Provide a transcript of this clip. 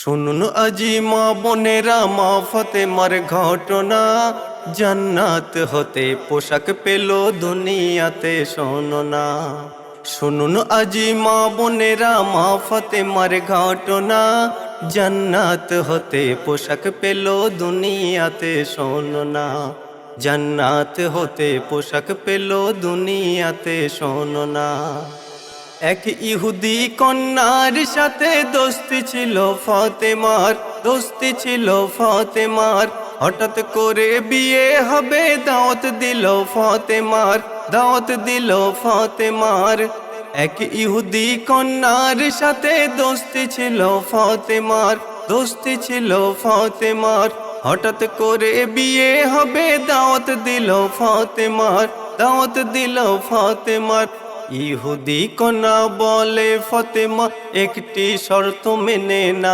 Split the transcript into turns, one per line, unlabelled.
শুনুন আজি মা বোনেরা মা ফাতেমার ঘটনা, জান্নাত হতে পোশাক পেল দুনিয়াতে শোনো না। শুনুন আজি মা বোনেরা মা ফাতেমার ঘটনা, জান্নাত হতে পোশাক পেল দুনিয়াতে শোনো না। জান্নাত হতে পোশাক পেল দুনিয়াতে শোনো না। এক ইহুদি কন্যার সাথে দোস্তি ছিল ফাতেমার, দোস্তি ছিল ফাতেমার। হঠাৎ করে বিয়ে হবে দাওয়াত দিল ফাতেমার, দাওয়াত দিল ফাতেমার। এক ইহুদি কন্যার সাথে দোস্তি ছিল ফাতেমার, দোস্তি ছিল ফাতেমার। হঠাৎ করে বিয়ে হবে দাওয়াত দিল ফাতেমার, দাওয়াত দিল ফাতেমার। ইহুদি কন্যা বলে ফাতেমা একটি শর্ত মেনে না।